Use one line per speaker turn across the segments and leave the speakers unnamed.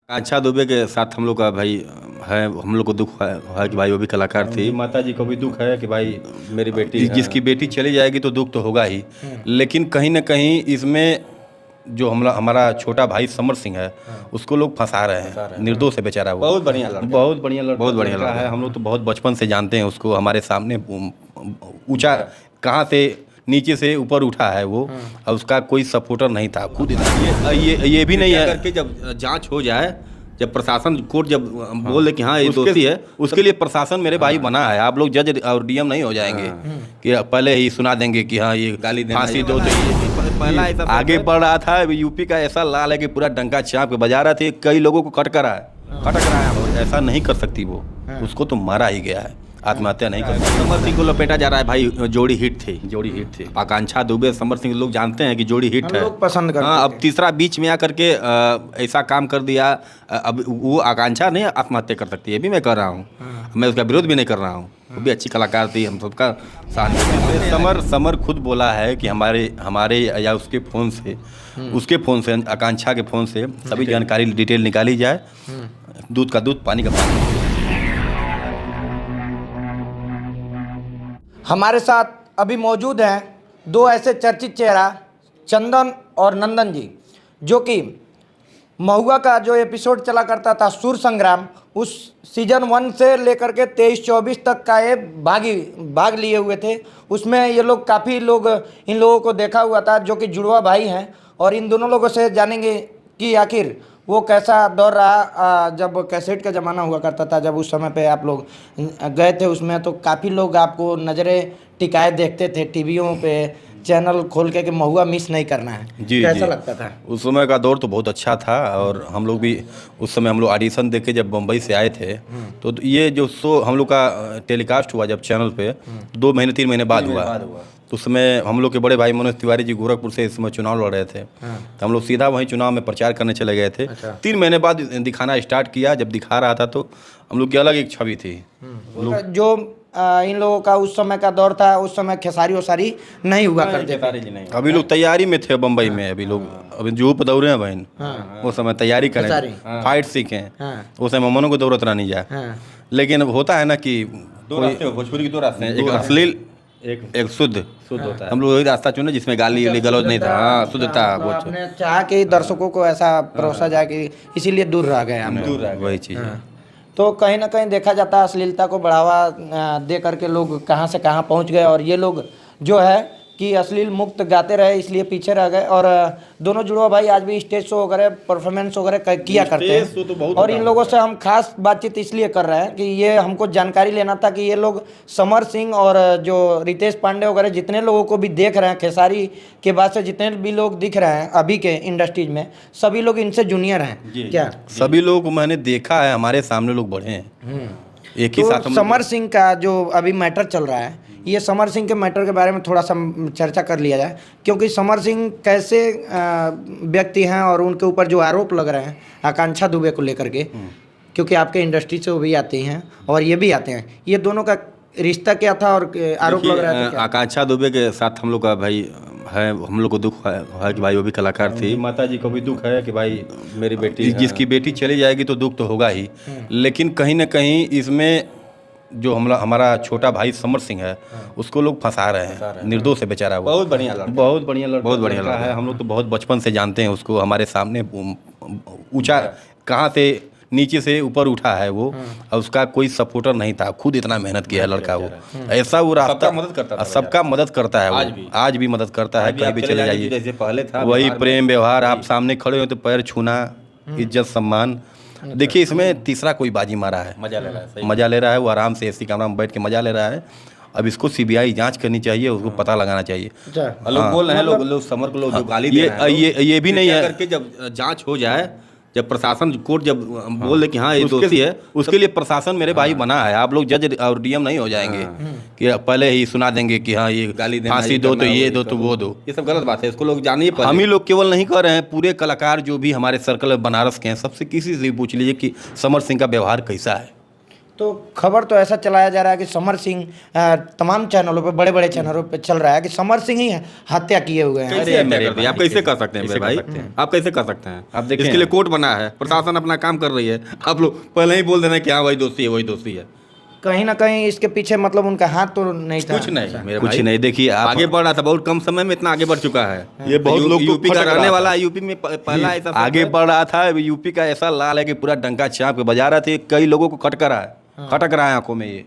आकांक्षा दुबे के साथ हम लोग का भाई है, हम लोग को दुख है कि भाई वो भी कलाकार थी।
माता जी को भी दुख है कि भाई मेरी बेटी
जिसकी बेटी चली जाएगी तो दुख तो होगा ही, लेकिन कहीं ना कहीं इसमें जो हमारा छोटा भाई समर सिंह है उसको लोग फंसा रहे हैं। निर्दोष है बेचारा वो।
बहुत बढ़िया लड़का,
बहुत बढ़िया लड़का
है।
है। हम लोग तो बहुत बचपन से जानते हैं उसको। हमारे सामने ऊंचा कहाँ से नीचे से ऊपर उठा है वो, और उसका कोई सपोर्टर नहीं था खुद। ये भी नहीं है करके जब जांच हो जाए, जब प्रशासन कोर्ट जब बोल दे कि हाँ ये दोषी है, उसके लिए प्रशासन मेरे भाई बना है। आप लोग जज और डीएम नहीं हो जाएंगे कि पहले ही सुना देंगे कि हाँ ये गाली फांसी दो। तो ये पहला ऐसा आगे बढ़ रहा था। यूपी का ऐसा लाल है कि पूरा डंका चाँप के बजा रहा था, कई लोगों को खटक रहा है। ऐसा नहीं कर सकती वो, उसको तो मारा ही गया है, आत्महत्या नहीं कर। समर सिंह को लपेटा जा रहा है भाई। जोड़ी हिट थी आकांक्षा दुबे समर सिंह। लोग जानते हैं कि जोड़ी हिट है,
लोग पसंद करते
हाँ। अब तीसरा बीच में आकर के ऐसा काम कर दिया। अब वो आकांक्षा नहीं आत्महत्या कर सकती, ये भी मैं कह रहा हूँ। मैं उसका विरोध भी नहीं कर रहा हूँ। वो भी अच्छी कलाकार थी, हम सबका साथ। समर खुद बोला है कि हमारे या उसके फ़ोन से आकांक्षा के फ़ोन से सभी जानकारी डिटेल निकाली जाए। दूध का दूध, पानी का पानी।
हमारे साथ अभी मौजूद हैं दो ऐसे चर्चित चेहरा, चंदन और नंदन जी, जो कि महुआ का जो एपिसोड चला करता था सुर संग्राम, उस सीजन 1 से लेकर के 23-24 तक का ये भाग लिए हुए थे। उसमें ये लोग काफ़ी लोग इन लोगों को देखा हुआ था, जो कि जुड़वा भाई हैं। और इन दोनों लोगों से जानेंगे कि आखिर वो कैसा दौर रहा जब कैसेट का ज़माना हुआ करता था। जब उस समय पे आप लोग गए थे उसमें, तो काफ़ी लोग आपको नज़रें टिकाए देखते थे टीवियों पे, चैनल खोल के कि महुआ मिस नहीं करना है।
जी,
कैसा लगता था
उस समय का दौर? तो बहुत अच्छा था। और हम लोग भी उस समय हम लोग ऑडिशन देके जब बम्बई से आए थे, तो ये जो शो हम लोग का टेलीकास्ट हुआ जब चैनल पे 2 महीने 3 महीने बाद हुआ, तो उसमें हम लोग के बड़े भाई मनोज तिवारी जी गोरखपुर से इस समय चुनाव लड़ रहे थे। तो हम लोग सीधा वहीं चुनाव में प्रचार करने चले गए थे। 3 महीने बाद दिखाना स्टार्ट किया। जब दिखा रहा था तो हम लोग की अलग एक छवि थी।
जो इन लोगों का उस समय का दौर था, उस समय खेसारी वसारी नहीं हुआ करते थे।
अभी लोग तैयारी में थे बम्बई में। अभी लोग अभी जो दौड़े हैं बहन, वो समय तैयारी करें, फाइट सीखें। उस समय मनो को दौड़त नहीं जाए। लेकिन होता है ना कि
भोजपुरी की 2 रास्ते हैं,
एक अश्लील, एक शुद्ध होता है। हम लोग वही रास्ता चुने जिसमें गाली गलौज नहीं था। हाँ, शुद्धता।
आपने चाहा कि दर्शकों को ऐसा परोसा जाए कि इसीलिए दूर रह गए हम लोग।
वही चीज़ है।
तो कहीं ना कहीं देखा जाता है अश्लीलता को बढ़ावा दे करके लोग कहाँ से कहाँ पहुँच गए। और ये लोग जो है कि अश्लील मुक्त गाते रहे, इसलिए पीछे रह गए। और दोनों जुड़वा भाई आज भी स्टेज शो वगैरह, परफॉर्मेंस वगैरह किया करते हैं। और इन लोगों से हम खास बातचीत इसलिए कर रहे हैं कि ये हमको जानकारी लेना था कि ये लोग समर सिंह और जो रितेश पांडे वगैरह जितने लोगों को भी देख रहे हैं, खेसारी के बाद से जितने भी लोग दिख रहे हैं अभी के इंडस्ट्रीज में, सभी लोग इनसे जूनियर हैं क्या?
सभी लोग को मैंने देखा है, हमारे सामने लोग बढ़े हैं एक ही साथ।
समर सिंह का जो अभी मैटर चल रहा है, ये समर सिंह के मैटर के बारे में थोड़ा सा चर्चा कर लिया जाए, क्योंकि समर सिंह कैसे व्यक्ति हैं और उनके ऊपर जो आरोप लग रहे हैं आकांक्षा दुबे को लेकर के, क्योंकि आपके इंडस्ट्री से वो भी आते हैं और ये भी आते हैं, ये दोनों का रिश्ता क्या था और आरोप लग रहा है?
आकांक्षा दुबे के साथ हम लोग का भाई है, हम लोग को दुख है कि भाई वो भी कलाकार थी।
माता जी को भी दुख है कि भाई मेरी बेटी
जिसकी बेटी चली जाएगी तो दुख तो होगा ही, लेकिन कहीं ना कहीं इसमें जो हमारा छोटा भाई समर सिंह है उसको लोग फंसा रहे हैं। निर्दोष है बेचारा वो।
बहुत बढ़िया
लड़का है। हम लोग तो बहुत बचपन से जानते हैं उसको। हमारे सामने ऊंचा कहाँ से नीचे से ऊपर उठा है वो, और उसका कोई सपोर्टर नहीं था। खुद इतना मेहनत किया है लड़का वो। ऐसा वो रास्ता सबका मदद करता है। आज भी मदद करता है। कहीं भी चले जाइए
जैसे पहले था,
वही प्रेम व्यवहार। आप सामने खड़े हो तो पैर छूना, इज्जत सम्मान। देखिए इसमें तीसरा कोई बाजी मारा है, मजा ले रहा है वो। आराम से एसी कमरा में बैठ के मजा ले रहा है। अब इसको सीबीआई जांच करनी चाहिए, उसको पता लगाना चाहिए।
लोग बोल रहे हैं, लोग समर को लोग जो गाली दे रहे हैं,
ये भी नहीं है
करके जब जांच हो जाए,
जब प्रशासन कोर्ट जब बोल दे कि हाँ ये दोषी है, उसके लिए प्रशासन मेरे भाई बना है। आप लोग जज और डीएम नहीं हो जाएंगे कि पहले ही सुना देंगे कि हाँ ये
गाली
फांसी दो तो ये दो तो वो दो।
ये सब गलत बात है, इसको लोग जानिए।
हम ही लोग केवल नहीं कर रहे हैं, पूरे कलाकार जो भी हमारे सर्कल बनारस के हैं, सबसे किसी से भी पूछ लीजिए कि समर सिंह का व्यवहार कैसा है।
तो खबर तो ऐसा चलाया जा रहा है कि समर सिंह तमाम चैनलों पे, बड़े बड़े चैनलों पे चल रहा है कि समर सिंह ही हत्या किए हुए हैं।
कैसे हत्या कर दी? आप कैसे कर सकते हैं मेरे भाई? आप कैसे कर सकते हैं?
आप देखिए,
इसके लिए कोर्ट बना है, प्रशासन अपना काम कर रही है, आप लोग पहले ही बोल देना है कि हाँ वही दोषी है, वही दोषी है।
कहीं ना कहीं इसके पीछे मतलब उनका हाथ तो नहीं था।
कुछ नहीं मेरे
कुछ
भाई,
नहीं। देखिए आप
आगे बढ़ रहा था, बहुत कम समय में इतना आगे बढ़ चुका है।
ये बहुत लोग को
यूपी का
खटक
रहने
रहा
वाला
था।
है, यूपी में पहला ऐसा
आगे बढ़ रहा था। यूपी का ऐसा लाल है कि पूरा डंका चाप के बजा रहा था, कई लोगों को खटक रहा है, खटक रहा है आंखों में। ये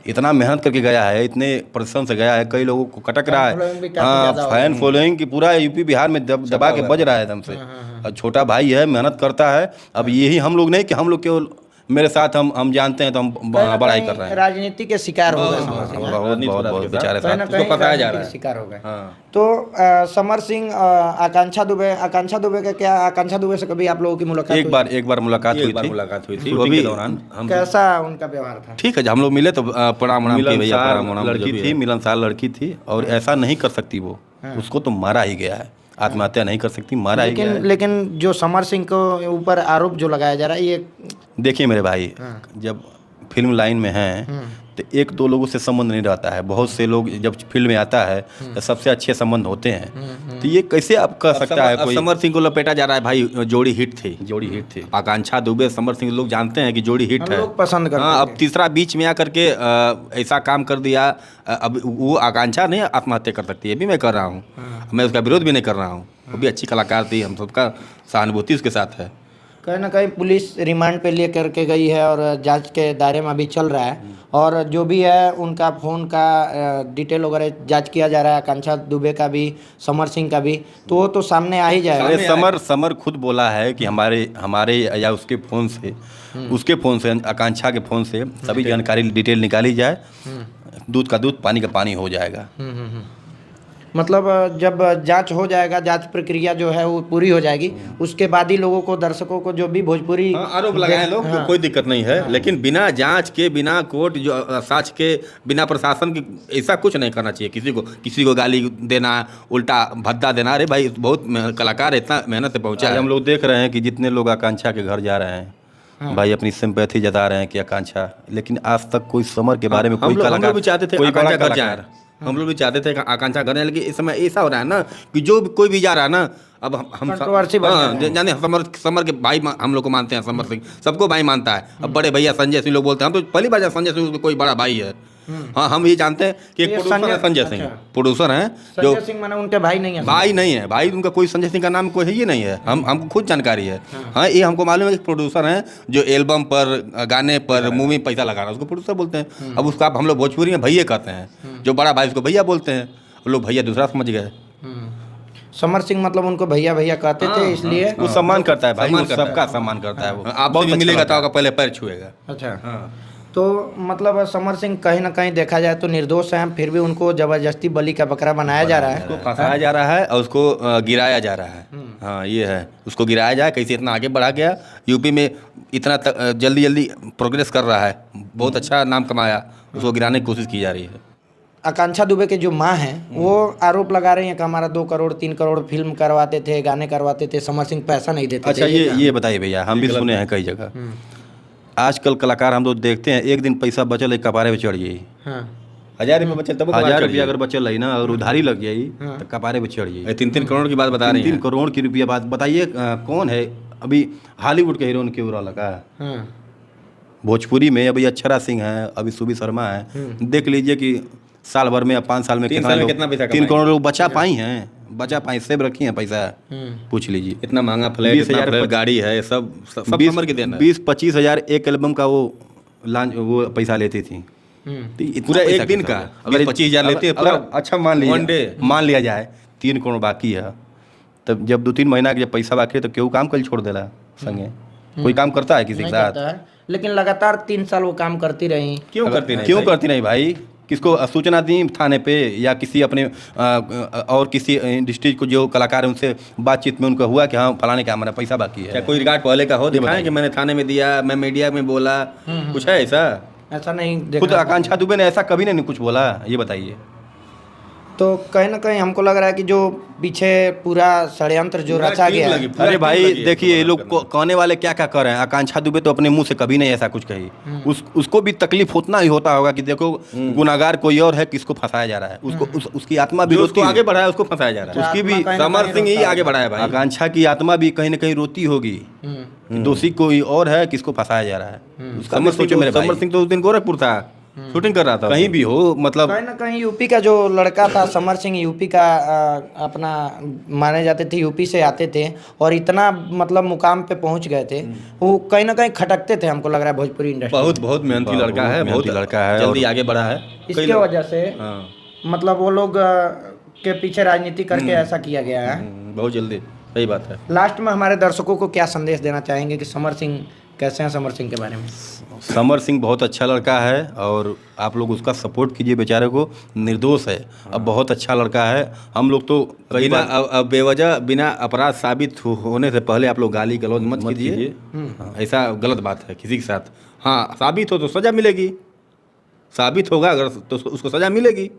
इतना मेहनत करके गया है, इतने परिश्रम से गया है, कई लोगों को खटक रहा
फॉलोइंग भी
है।
काफी
हाँ,
ज्यादा हो
फैन
गई।
फॉलोइंग की पूरा यूपी बिहार में दबा के बज रहा है एकदम से। और छोटा भाई है, मेहनत करता है। अब यही हम लोग नहीं कि हम लोग केवल मेरे साथ हम जानते हैं तो हम बड़ाई कर रहे हैं।
राजनीति के शिकार हो गए समर सिंह।
बहुत बेचारे
कहीं ना
साथ
कहीं
बताया जा
राजनीति
रहा
के
है।
शिकार हो गए।
हाँ।
तो समर सिंह, आकांक्षा दुबे का क्या, आकांक्षा दुबे से कभी आप लोगों की मुलाकात
एक बार मुलाकात हुई थी।
मुलाकात हुई थी,
शूटिंग
वो भी
के दौरान
हम
कैसा उनका व्यवहार था?
ठीक है, जब हम लोग मिले तो प्रणाम किए, भैया
मिलनसार
प्रणाम जो
लड़की
भी
थी,
है। मिलनसार लड़की थी और ऐसा नहीं कर सकती वो। उसको तो मारा ही गया है, आत्महत्या नहीं कर सकती, मारा ही गया है।
लेकिन जो समर सिंह को ऊपर आरोप जो लगाया जा रहा है, ये
देखिए मेरे भाई, जब फिल्म लाइन में हैं तो एक दो लोगों से संबंध नहीं रहता है। बहुत से लोग जब फील्ड में आता है तो सबसे अच्छे संबंध होते हैं। तो ये कैसे आप कह सकता है कोई?
समर सिंह को लपेटा जा रहा है भाई, जोड़ी हिट थी।
जोड़ी हिट थी।
आकांक्षा दुबे समर सिंह लोग जानते हैं कि जोड़ी हिट
हम
है,
लोग पसंद करते
हाँ।
थे।
अब तीसरा बीच में आकर के ऐसा काम कर दिया। अब वो आकांक्षा नहीं आत्महत्या कर सकती, ये भी मैं कर रहा हूँ। मैं उसका विरोध भी नहीं कर रहा हूँ। वो भी अच्छी कलाकार थी, हम सबका सहानुभूति उसके साथ है।
कहीं ना कहीं पुलिस रिमांड पे लिए करके गई है और जांच के दायरे में अभी चल रहा है। और जो भी है उनका फ़ोन का डिटेल वगैरह जांच किया जा रहा है, आकांक्षा दुबे का भी, समर सिंह का भी। तो वो तो सामने आ ही जाएगा।
अरे समर खुद बोला है कि हमारे या उसके फ़ोन से आकांक्षा के फ़ोन से सभी जानकारी डिटेल निकाली जाए। दूध का दूध, पानी का पानी हो जाएगा।
मतलब जब जांच हो जाएगा, जांच प्रक्रिया जो है वो पूरी हो जाएगी, उसके बाद ही लोगों को, दर्शकों को जो भी भोजपुरी
आरोप लगाए लोग, कोई दिक्कत नहीं है। लेकिन बिना जांच के, बिना कोर्ट जो साक्ष्य के, बिना प्रशासन के ऐसा कुछ नहीं करना चाहिए। किसी को गाली देना, उल्टा भद्दा देना। अरे भाई, बहुत कलाकार इतना मेहनत से पहुंचा है।
हम लोग देख रहे हैं कि जितने लोग आकांक्षा के घर जा रहे हैं, भाई अपनी सिंपैथी जता रहे हैं कि आकांक्षा, लेकिन आज तक कोई समर के बारे में कोई कलाकार,
हम लोग भी चाहते थे
कोई बड़ा
आकांक्षा घर
कलाकार।
जाए। हम लोग भी चाहते थे कि आकांक्षा घर जाए, लेकिन इस समय ऐसा हो रहा है ना कि जो कोई भी जा रहा है ना, अब हम
Controversy बढ़ गया है।
जाने समर के भाई हम लोग को मानते हैं। समर सिंह सबको भाई मानता है। अब बड़े भैया संजय सिंह लोग बोलते हैं, हम तो पहली बार संजय सिंह कोई बड़ा भाई है। हाँ, हम ये जानते हैं कि एक
ये
प्रोड्यूसर है संजय सिंह,
अच्छा।
प्रोड्यूसर हैं जो
संजय सिंह माने उनके भाई नहीं है।
भाई नहीं है, भाई उनका कोई संजय सिंह का नाम कोई है ही नहीं है। हमको खुद जानकारी है। हाँ, ये हमको मालूम है कि प्रोड्यूसर हैं जो एल्बम पर, गाने पर, मूवी में पैसा लगा रहा है, उसको प्रोड्यूसर बोलते हैं। अब उसका हम लोग भोजपुरी में भैया कहते हैं, जो बड़ा भाई उसको भैया बोलते हैं। लोग भैया दूसरा समझ गए।
समर सिंह मतलब उनको भैया भैया कहते थे, इसलिए
वो सम्मान करता है भाई,
सम्मान
वो
करता है।
सबका सम्मान करता है। वो
आपसे भी मिलेगा तो आपका पहले पैर छुएगा।
अच्छा। तो मतलब समर सिंह कहीं ना कहीं देखा जाए तो निर्दोष हैं, फिर भी उनको जबरदस्ती बली का बकरा बनाया जा रहा है।
उसको फंसाया जा रहा है और उसको गिराया जा रहा है। हाँ, ये है, उसको गिराया जाए। कैसे इतना आगे बढ़ा गया, यूपी में इतना जल्दी प्रोग्रेस कर रहा है, बहुत अच्छा नाम कमाया, उसको गिराने की कोशिश की जा रही है।
आकांक्षा दुबे के जो माँ हैं वो आरोप लगा रही हैं कि हमारा 2 करोड़ 3 करोड़ फिल्म करवाते थे, गाने करवाते थे, समर सिंह पैसा नहीं देते
अच्छा,
थे।
ये बताइए भैया, हम भी सुने हैं कई जगह। आजकल कलाकार हम लोग देखते हैं, एक दिन पैसा बचल एक कपारे पे चढ़ जाई।
हाँ।
1000 रुपये बचे तब
1000 रुपया अगर बचल रही ना और उधारी लग जाई तो कपारे पे चढ़ जाई।
3-3 करोड़ की बात बता रहे
3
हैं।
करोड़ की रुपया बात बताइए। कौन है अभी हॉलीवुड के हीरोइन क्यों लगा?
हाँ।
भोजपुरी में अभी अक्षरा सिंह है, अभी सुबी शर्मा है। देख लीजिए कि साल भर में या 5 साल में
3 साल में कितना पैसा
3 करोड़ लोग बचा पाई सेव रखी हैं पैसा। पूछ लीजिए।
इतना महंगा फ्लैट,
20,000
इतना गाड़ी है, सब समर के देना है।
20-25 हज़ार एक एल्बम का वो पैसा लेती थी। तो इतना
पूरा
पैसा
एक दिन
कैसे
का
होगा?
20-25 हज़ार लेते हैं पूरा।
अच्छा
One day।
मान लिया जाए 3 करोड़ बाकी है, तब जब 2-3 महीना के जब पैसा बाकी है तो क्यों काम कल छोड़ देला संगे? कोई काम करता है किसी के
नहीं
साथ?
करता है, लेकिन लगातार 3 साल वो काम करती रही।
क्यों करती नहीं?
क्यों करती नहीं भाई? किसको सूचना दी थाने पे या किसी अपने और किसी इंडस्ट्री को जो कलाकार है उनसे बातचीत में उनका हुआ कि हाँ फलाने का हमारा पैसा बाकी
क्या
है?
कोई रिकॉर्ड पहले का हो दिखाएं कि मैंने थाने में दिया, मैं मीडिया में बोला, कुछ है ऐसा?
ऐसा नहीं
खुद
देखा।
आकांक्षा दुबे ने ऐसा कभी नहीं कुछ बोला, ये बताइए।
तो कहीं ना कहीं हमको लग रहा है कि जो पीछे पूरा षड्यंत्र जो रचा गया है,
अरे भाई देखिए ये लोग कहने वाले क्या क्या कर रहे हैं। आकांक्षा दुबे तो अपने मुंह से कभी नहीं ऐसा कुछ कही। उसको भी तकलीफ उतना ही होता होगा कि देखो गुनाहगार कोई और है, किसको फंसाया जा रहा है। उसकी आत्मा भी
उसको आगे बढ़ाया, उसको फंसाया जा रहा है।
उसकी भी
समर सिंह ही आगे बढ़ाया भाई।
आकांक्षा की आत्मा भी कहीं ना कहीं रोती होगी कि दोषी कोई और है, किसको फंसाया जा रहा है। उसका मत सोचो मेरे भाई।
समर सिंह तो उस दिन गोरखपुर था, शूटिंग कर रहा था।
कहीं भी हो मतलब
कहीं ना कहीं यूपी का जो लड़का था समर सिंह, यूपी का अपना माने जाते थे, यूपी से आते थे और इतना मतलब मुकाम पे पहुंच गए थे। वो कहीं ना कहीं खटकते थे, हमको लग रहा है भोजपुरी इंडस्ट्री।
बहुत मेहनती लड़का है, बहुत
लड़का है,
जल्दी आगे बढ़ा है।
इसके वजह से मतलब वो लोग के पीछे राजनीति करके ऐसा किया गया है।
बहुत जल्दी, सही बात है।
लास्ट में हमारे दर्शकों को क्या संदेश देना चाहेंगे कि समर सिंह कैसे हैं? समर सिंह के बारे में
समर सिंह बहुत अच्छा लड़का है और आप लोग उसका सपोर्ट कीजिए। बेचारे को निर्दोष है, अब बहुत अच्छा लड़का है। हम लोग तो कई
बिना
बार
बेवजह बिना अपराध साबित होने से पहले आप लोग गाली गलौज मत कीजिए। ऐसा गलत बात है किसी के साथ। हाँ, साबित हो तो सज़ा मिलेगी, साबित होगा अगर तो उसको सज़ा मिलेगी।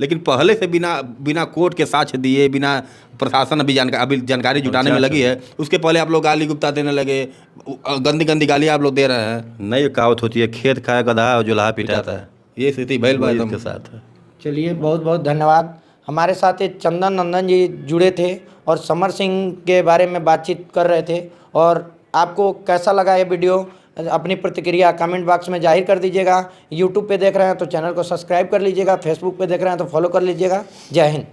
लेकिन पहले से बिना कोर्ट के साक्ष्य दिए, बिना प्रशासन अभी जानकारी जुटाने में लगी है, उसके पहले आप लोग गाली गुप्ता देने लगे, गंदी गाली आप लोग दे रहे हैं।
नई कहावत होती है, खेत खाया गधा और जुलाहा पिटाता है।
ये स्थिति बैल बात
के साथ है।
चलिए, बहुत बहुत धन्यवाद। हमारे साथ ये चंदन नंदन जी जुड़े थे और समर सिंह के बारे में बातचीत कर रहे थे। और आपको कैसा लगा ये वीडियो, अपनी प्रतिक्रिया कमेंट बॉक्स में जाहिर कर दीजिएगा। यूट्यूब पे देख रहे हैं तो चैनल को सब्सक्राइब कर लीजिएगा, फेसबुक पे देख रहे हैं तो फॉलो कर लीजिएगा। जय हिंद।